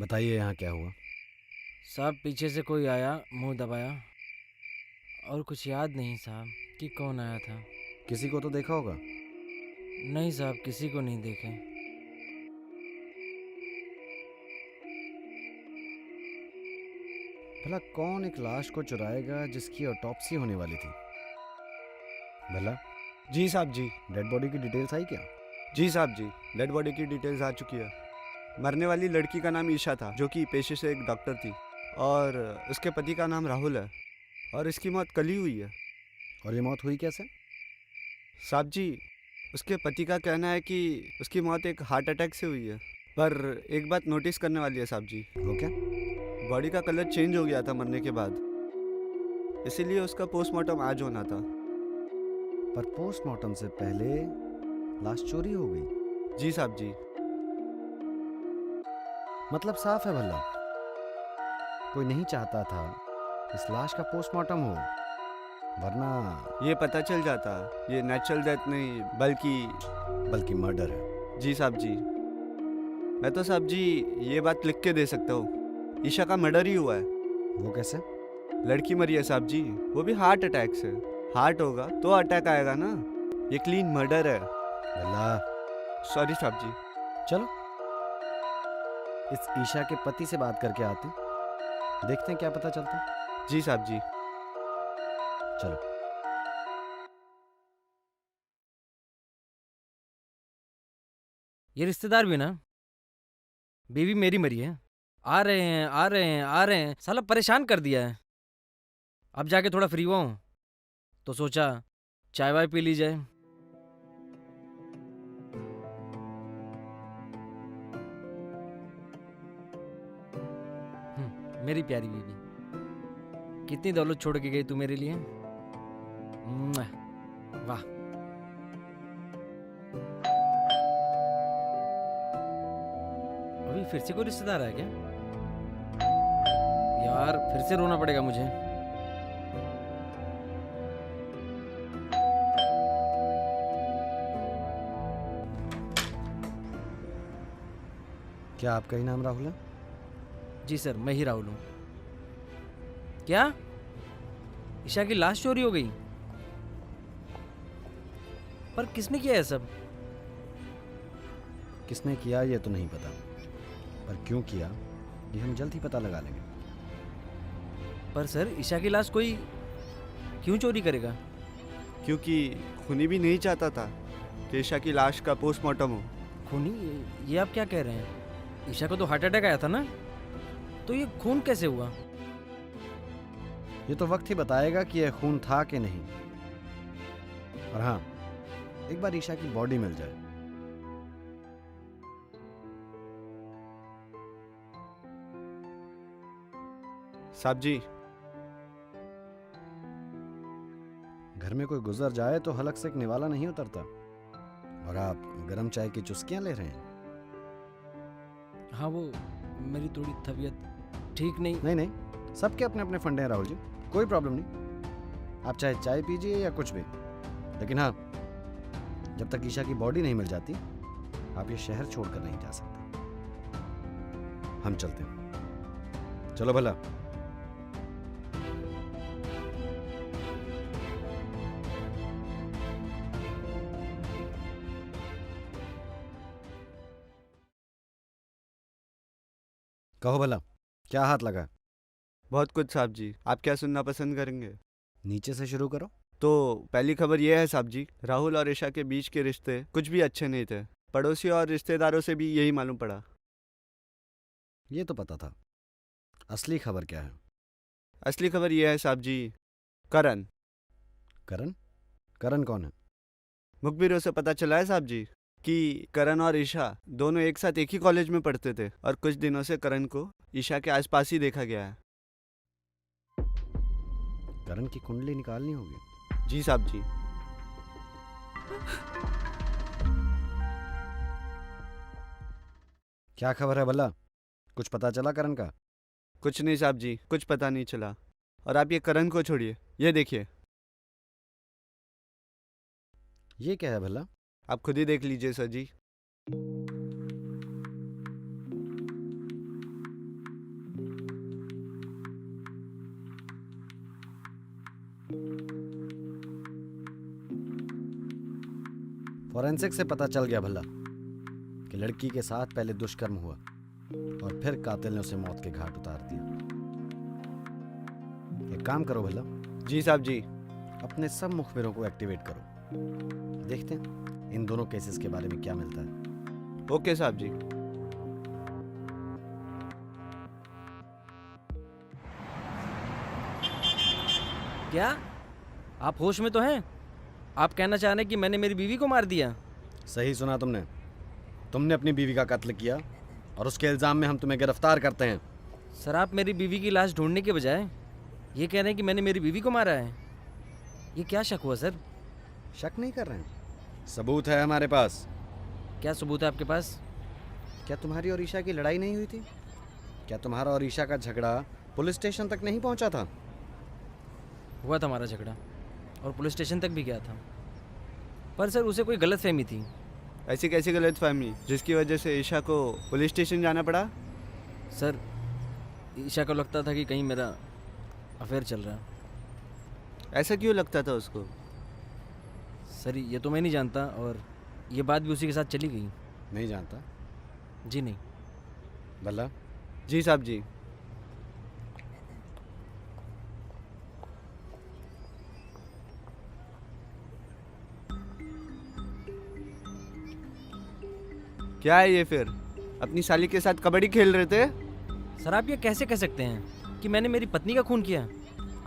बताइए यहाँ क्या हुआ। साहब पीछे से कोई आया, मुंह दबाया और कुछ याद नहीं साहब कि कौन आया था। किसी को तो देखा होगा। नहीं साहब, किसी को नहीं देखे। भला कौन एक लाश को चुराएगा जिसकी ऑटोप्सी होने वाली थी। भला जी साहब जी। डेड बॉडी की डिटेल्स आई क्या? जी साहब जी, डेड बॉडी की डिटेल्स आ चुकी है। मरने वाली लड़की का नाम ईशा था, जो कि पेशे से एक डॉक्टर थी, और उसके पति का नाम राहुल है, और इसकी मौत कल ही हुई है। और ये मौत हुई कैसे? साहब जी, उसके पति का कहना है कि उसकी मौत एक हार्ट अटैक से हुई है। पर एक बात नोटिस करने वाली है साहब जी। वो क्या? बॉडी का कलर चेंज हो गया था मरने के बाद, इसीलिए उसका पोस्टमार्टम आज होना था। पर पोस्टमार्टम से पहले लाश चोरी हो गई। जी साहब जी। मतलब साफ है भला कोई नहीं चाहता था इस लाश का पोस्टमार्टम हो, वरना ये पता चल जाता ये नेचुरल डेथ नहीं बल्कि मर्डर है। जी साहब जी। मैं तो साहब जी ये बात लिख के दे सकता हूँ, ईशा का मर्डर ही हुआ है। वो कैसे? लड़की मरी है साहब जी, वो भी हार्ट अटैक से। हार्ट होगा तो अटैक आएगा ना, ये क्लीन मर्डर है। भला सॉरी साहब जी। चलो इस ईशा के पति से बात करके आते हैं, देखते हैं क्या पता चलता है। जी साहब जी। चलो। ये रिश्तेदार भी ना, बीवी मेरी मरी है, आ रहे हैं आ रहे हैं आ रहे हैं, साला परेशान कर दिया है। अब जाके थोड़ा फ्री हुआ हूँ तो सोचा चाय वाय पी ली जाए। मेरी प्यारी बीवी, कितनी दौलत छोड़ के गई तू मेरे लिए। मुआ, वाह। अभी फिर से कोई रिश्तेदार आया क्या? यार फिर से रोना पड़ेगा मुझे। क्या आपका ही नाम राहुल है? जी सर, मैं ही राहुल हूँ। क्या ईशा की लाश चोरी हो गई? पर किसने किया है सब? किसने किया ये तो नहीं पता, पर क्यों किया ये हम जल्द ही पता लगा लेंगे। पर सर ईशा की लाश कोई क्यों चोरी करेगा? क्योंकि खूनी भी नहीं चाहता था कि ईशा की लाश का पोस्टमार्टम हो। खूनी? ये आप क्या कह रहे हैं? ईशा को तो हार्ट अटैक आया था ना, तो ये खून कैसे हुआ? ये तो वक्त ही बताएगा कि यह खून था कि नहीं। और हाँ, एक बार ईशा की बॉडी मिल जाए। साहब जी, घर में कोई गुजर जाए तो हलक से एक निवाला नहीं उतरता, और आप गरम चाय की चुस्कियां ले रहे हैं। हाँ, वो मेरी थोड़ी तबीयत ठीक नहीं। नहीं नहीं, सबके अपने अपने फंडे हैं राहुल जी, कोई प्रॉब्लम नहीं। आप चाहे चाय पीजिए या कुछ भी, लेकिन हाँ, जब तक ईशा की बॉडी नहीं मिल जाती आप ये शहर छोड़कर नहीं जा सकते। हम चलते हैं, चलो भला। कहो भला, क्या हाथ लगा? बहुत कुछ साहब जी, आप क्या सुनना पसंद करेंगे? नीचे से शुरू करो। तो पहली खबर यह है साहब जी, राहुल और ईशा के बीच के रिश्ते कुछ भी अच्छे नहीं थे। पड़ोसी और रिश्तेदारों से भी यही मालूम पड़ा। ये तो पता था, असली खबर क्या है? असली खबर यह है साहब जी, करण। करण? करण कौन है? मुखबिरों से पता चला है साहब जी कि करण और ईशा दोनों एक साथ एक ही कॉलेज में पढ़ते थे, और कुछ दिनों से करण को ईशा के आसपास ही देखा गया है। करण की कुंडली निकालनी होगी। जी साहब जी। क्या खबर है भला? कुछ पता चला करण का? कुछ नहीं साहब जी, कुछ पता नहीं चला। और आप ये करण को छोड़िए, ये देखिए। ये क्या है भला? आप खुद ही देख लीजिए सर जी। फॉरेंसिक से पता चल गया भला कि लड़की के साथ पहले दुष्कर्म हुआ और फिर कातिल ने उसे मौत के घाट उतार दिया। एक काम करो भला, जी साहब जी। अपने सब मुखबिरों को एक्टिवेट करो, देखते हैं इन दोनों केसेस के बारे में क्या मिलता है। ओके साहब जी। क्या आप होश में तो हैं? आप कहना चाह रहे हैं कि मैंने मेरी बीवी को मार दिया? सही सुना तुमने। तुमने अपनी बीवी का कत्ल किया और उसके इल्जाम में हम तुम्हें गिरफ्तार करते हैं। सर, आप मेरी बीवी की लाश ढूंढने के बजाय ये कह रहे हैं कि मैंने मेरी बीवी को मारा है। ये क्या शक हुआ सर? शक नहीं कर रहे हैं, सबूत है हमारे पास। क्या सबूत है आपके पास? क्या तुम्हारी और ईशा की लड़ाई नहीं हुई थी? क्या तुम्हारा और ईशा का झगड़ा पुलिस स्टेशन तक नहीं पहुंचा था? हुआ था हमारा झगड़ा और पुलिस स्टेशन तक भी गया था, पर सर उसे कोई गलतफहमी थी। ऐसी कैसी गलतफहमी जिसकी वजह से ईशा को पुलिस स्टेशन जाना पड़ा? सर, ईशा को लगता था कि कहीं मेरा अफेयर चल रहा है। ऐसा क्यों लगता था उसको? सर, ये तो मैं नहीं जानता और ये बात भी उसी के साथ चली गई। नहीं जानता? जी नहीं। भला जी साहब जी। क्या है ये फिर? अपनी साली के साथ कबड्डी खेल रहे थे? सर, आप ये कैसे कह सकते हैं कि मैंने मेरी पत्नी का खून किया?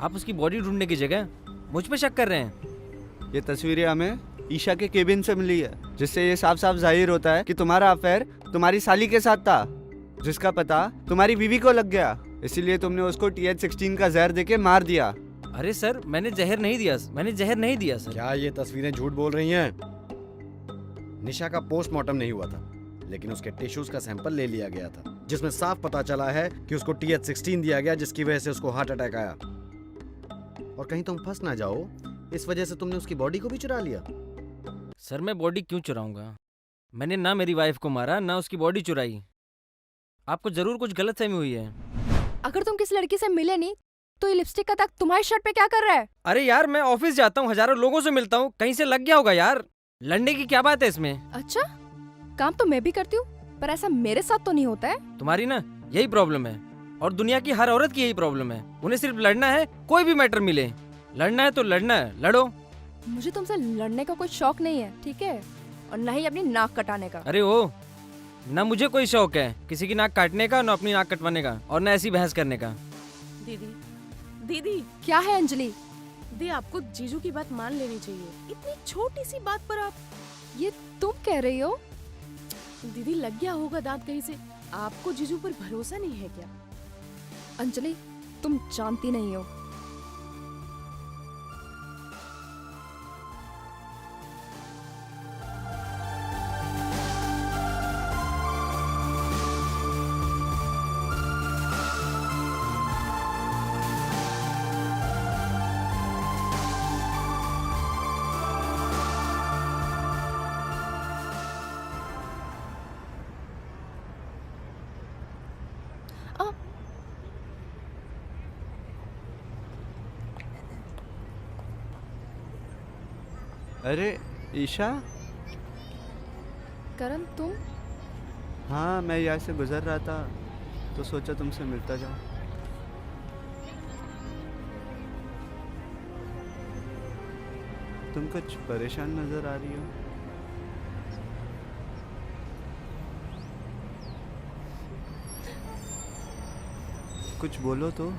आप उसकी बॉडी ढूंढने की जगह मुझ पे शक कर रहे हैं। ये तस्वीरें हमें ईशा के केबिन से मिली है, जिससे ये साफ साफ जाहिर होता है कि तुम्हारा अफेयर तुम्हारी साली के साथ था, जिसका पता तुम्हारी बीवी को लग गया। इसीलिए तुमने उसको TH16 का जहर देके मार दिया। अरे सर, मैंने जहर नहीं दिया। मैंने जहर नहीं दिया सर। क्या ये तस्वीरें झूठ बोल रही हैं? निशा का पोस्टमार्टम नहीं हुआ था, लेकिन उसके टिश्यूज का सैंपल ले लिया गया था, जिसमें साफ पता चला है कि उसको TH16 दिया गया, जिसकी वजह से उसको हार्ट अटैक आया। और कहीं तुम फंस ना जाओ, इस वजह से तुमने उसकी बॉडी को भी चुरा लिया। सर, मैं बॉडी क्यों चुराऊंगा? मैंने ना मेरी वाइफ को मारा, ना उसकी बॉडी चुराई। आपको जरूर कुछ गलतफहमी हुई है। अगर तुम किसी लड़की से मिले नहीं तो ये लिपस्टिक का दाग तुम्हारी शर्ट पे क्या कर रहा है? अरे यार, मैं ऑफिस जाता हूँ, हजारों लोगों से मिलता हूँ, कहीं से लग गया होगा यार। लड़ने की क्या बात है इसमें? अच्छा, काम तो मैं भी करती हूँ, पर ऐसा मेरे साथ तो नहीं होता है। तुम्हारी ना यही प्रॉब्लम है और दुनिया की हर औरत की यही प्रॉब्लम है। उन्हें सिर्फ लड़ना है, कोई भी मैटर मिले। लड़ना है तो लड़ना है, लड़ो। मुझे तुमसे लड़ने का कोई शौक नहीं है, ठीक है? और न ही अपनी नाक कटाने का। अरे ओ, ना मुझे कोई शौक है किसी की नाक काटने का, ना अपनी नाक कटवाने का, और ना ऐसी बहस करने का। दीदी, दीदी, क्या है अंजलि? दी आपको जीजू की बात मान लेनी चाहिए। इतनी छोटी सी बात पर आप। ये तुम कह रही हो? दीदी, लग गया होगा दांत कहीं से। आपको जीजू पर भरोसा नहीं है क्या? अंजलि, तुम जानती नहीं हो। अरे ईशा। करण, तुम? हाँ, मैं यहाँ से गुजर रहा था तो सोचा तुमसे मिलता जाऊँ। तुम कुछ परेशान नजर आ रही हो। कुछ बोलो तो।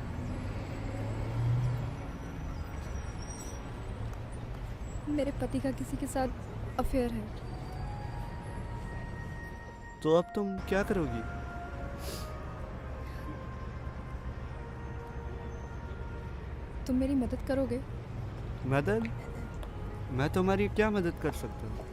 मेरे पति का किसी के साथ अफेयर है। तो अब तुम क्या करोगी? तुम मेरी मदद करोगे? मदद? मैं तुम्हारी क्या मदद कर सकता हूँ?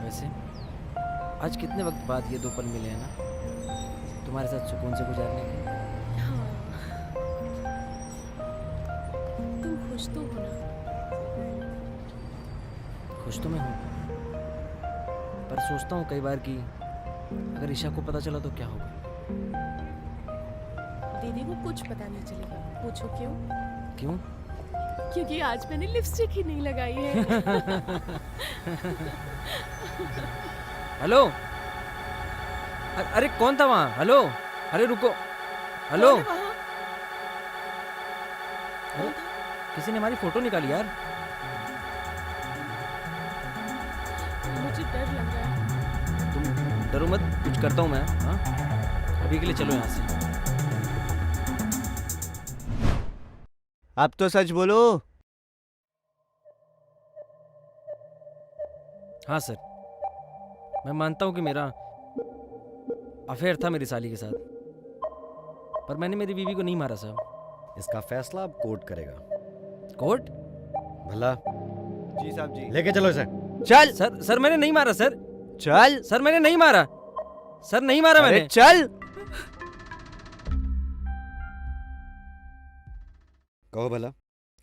वैसे आज कितने वक्त बाद ये दो पल मिले हैं ना, तुम्हारे साथ सुकून से गुजारने के। हाँ, खुश तो हो ना? खुश तो मैं हूँ, पर सोचता हूँ कई बार कि अगर ईशा को पता चला तो क्या होगा। दीदी को कुछ पता नहीं चलेगा। पूछो क्यों? क्यों? क्योंकि आज मैंने लिपस्टिक ही नहीं लगाई है। हेलो, अरे कौन था वहाँ? हेलो, अरे रुको, हेलो, कौन है वहाँ? अरे किसी ने हमारी फोटो निकाली यार। मुझे डर लग रहा है। तुम डरो मत, कुछ करता हूँ मैं। हाँ, अभी के लिए चलो यहाँ से। आप तो सच बोलो। हाँ सर, मैं मानता हूँ कि मेरा अफेयर था मेरी साली के साथ, पर मैंने मेरी बीवी को नहीं मारा साहब। इसका फैसला अब कोर्ट करेगा। कोर्ट? भला जी साहब जी। लेके चलो इसे। चल सर मैंने नहीं मारा सर। चल। सर मैंने नहीं मारा। सर नहीं मारा अरे मैंने। चल। कहो भला,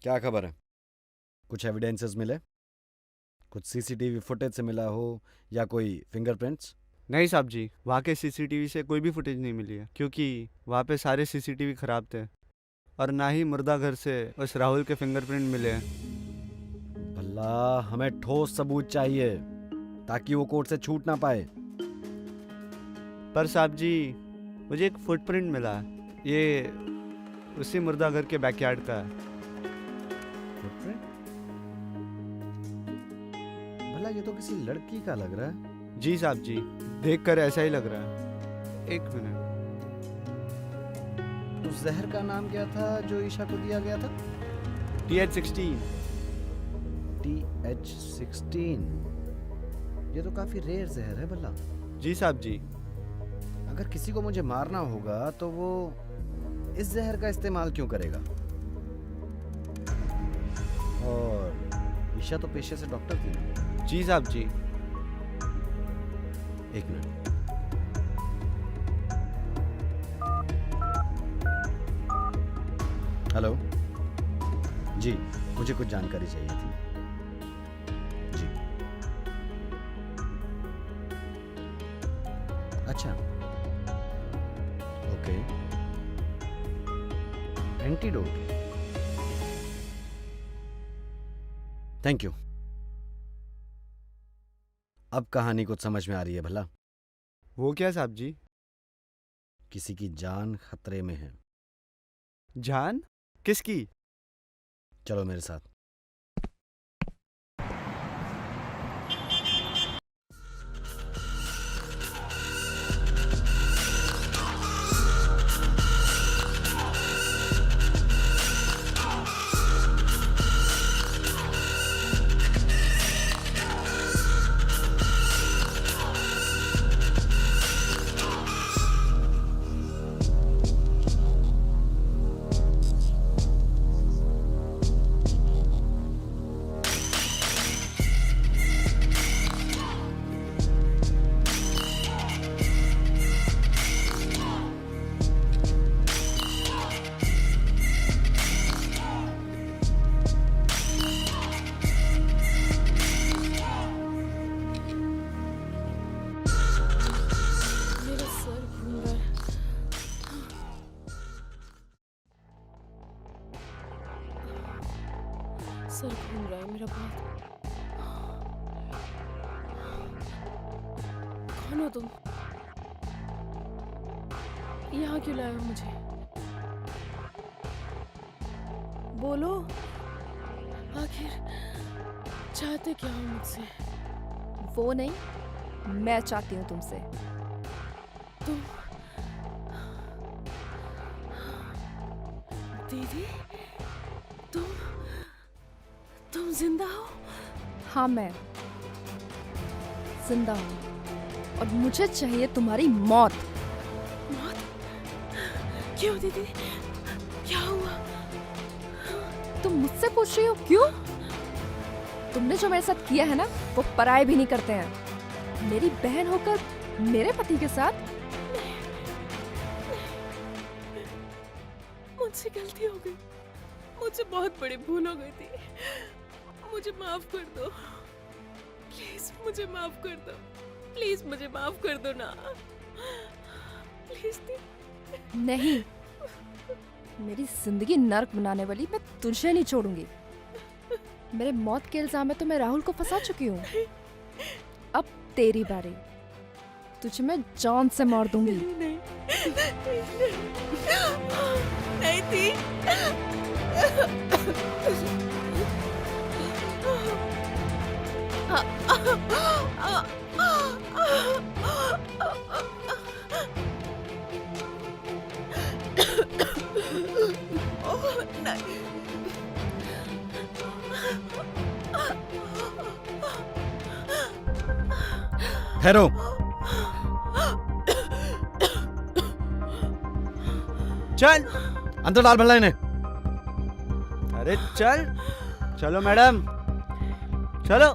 क्या खबर है? कुछ एविडेंसेस मिले? कुछ सीसीटीवी फुटेज से मिला हो या कोई फिंगरप्रिंट्स? नहीं साहब जी, वहाँ के सीसीटीवी से कोई भी फुटेज नहीं मिली है, क्योंकि वहाँ पे सारे सीसीटीवी खराब थे और ना ही मुर्दा घर से उस राहुल के फिंगरप्रिंट मिले हैं। भला हमें ठोस सबूत चाहिए ताकि वो कोर्ट से छूट ना पाए। पर साहब जी, मुझे एक फुटप्रिंट मिला है, ये उसी मुर्दा घर के बैकयार्ड का है। फुटप्रिंट? भला ये तो किसी लड़की का लग रहा है। जी साहब जी, देखकर ऐसा ही लग रहा है। एक मिनट। उस जहर का नाम क्या था जो ईशा को दिया गया था? TH16। TH16। ये तो काफी रेयर जहर है भला। जी साहब जी। अगर किसी को मुझे मारना होगा तो वो इस जहर का इस्तेमाल क्यों करेगा? और ईशा तो पेशे से डॉक्टर थी ना। जी साहब जी। एक मिनट। हेलो जी, मुझे कुछ जानकारी चाहिए थी जी। अच्छा, ओके। एंटीडोट। Thank you. अब कहानी कुछ समझ में आ रही है भला। वो क्या साहब जी? किसी की जान खतरे में है। जान? किसकी? चलो मेरे साथ। मेरा सर घूम रहा है। सर घूम रहा है मेरा बहुत। कौन हो तुम? यहाँ क्यों लाए हो मुझे? बोलो, आखिर चाहते क्या हो मुझसे? वो नहीं, मैं चाहती हूँ तुमसे। तुम दीदी, तुम जिंदा हो? हाँ, मैं जिंदा हूँ और मुझे चाहिए तुम्हारी मौत। मौत? क्यों दीदी, क्या हुआ? तुम मुझसे पूछ रही हो क्यों? तुमने जो मेरे साथ किया है ना, वो पराये भी नहीं करते हैं। मेरी बहन होकर मेरे पति के साथ। मुझसे गलती हो गई, मुझे बहुत बड़ी भूल हो गई थी। मुझे माफ कर दो प्लीज, मुझे माफ कर दो प्लीज, मुझे माफ कर दो ना प्लीज दी। नहीं, मेरी जिंदगी नर्क बनाने वाली मैं तुझे नहीं छोड़ूंगी। मेरे मौत के इल्जाम में तो मैं राहुल को फंसा चुकी हूँ। अब तेरी बारी, तुझे मैं जान से मार दूंगी। नहीं नहीं थी। ठहरो। चल। अंदर डाल भला इन्हें। अरे चल। चलो मैडम, चलो।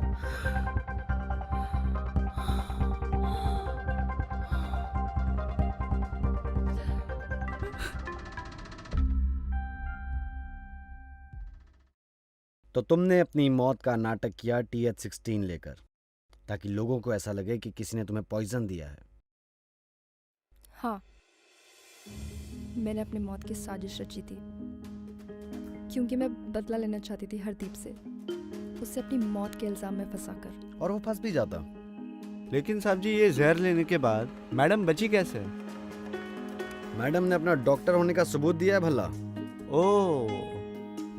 तो तुमने अपनी मौत का नाटक किया TH16 लेकर, ताकि लोगों को ऐसा लगे कि किसी ने तुम्हें पॉइजन दिया है। हाँ, मैंने अपनी मौत की साजिश रची थी, क्योंकि मैं बदला लेना चाहती थी हरदीप से, उसे अपनी मौत के इल्जाम में फंसाकर। और वो फंस भी जाता। लेकिन साहब जी, ये जहर लेने के बाद मैडम बची कैसे? मैडम ने अपना डॉक्टर होने का सबूत दिया है भला। ओह,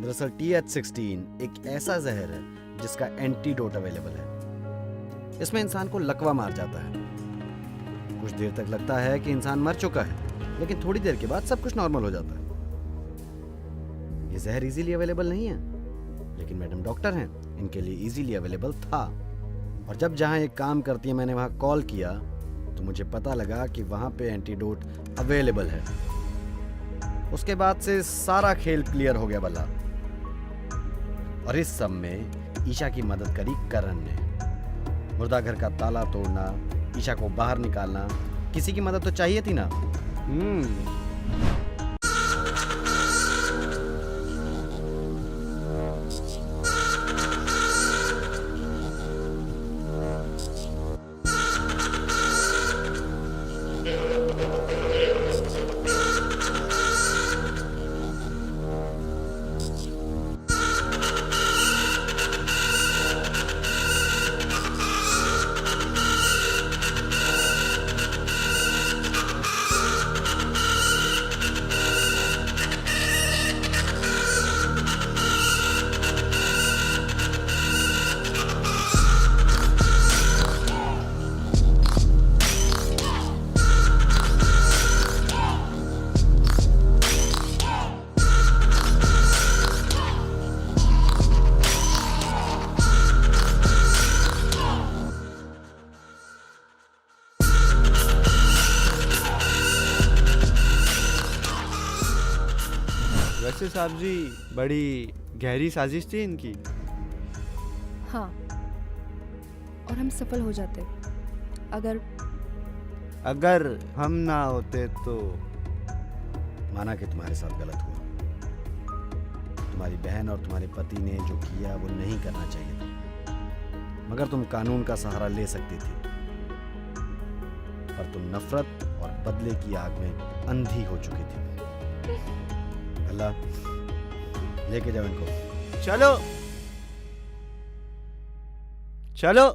दरअसल TH16 एक ऐसा जहर है जिसका एंटीडोट अवेलेबल है। इसमें इंसान को लकवा मार जाता है। कुछ देर तक लगता है कि इंसान मर चुका है, लेकिन थोड़ी देर के बाद सब कुछ नॉर्मल हो जाता है। ये जहर इजीली अवेलेबल नहीं है, लेकिन मैडम डॉक्टर हैं, इनके लिए इजीली अवेलेबल था। और जब जहां ये काम करती है मैंने वहां कॉल किया, तो मुझे पता लगा कि वहां पे एंटीडोट अवेलेबल है। उसके बाद से सारा खेल क्लियर हो गया भला। और इस सब में ईशा की मदद करी करण ने। मुर्दा घर का ताला तोड़ना, ईशा को बाहर निकालना, किसी की मदद तो चाहिए थी ना। वैसे साहब जी, बड़ी गहरी साजिश थी इनकी। हाँ, और हम सफल हो जाते अगर हम ना होते तो। माना कि तुम्हारे साथ गलत हुआ। तुम्हारी बहन और तुम्हारे पति ने जो किया वो नहीं करना चाहिए था, मगर तुम कानून का सहारा ले सकती थी। पर तुम नफरत और बदले की आग में अंधी हो चुकी थी। अल्लाह, लेके जाओ इनको। चलो चलो।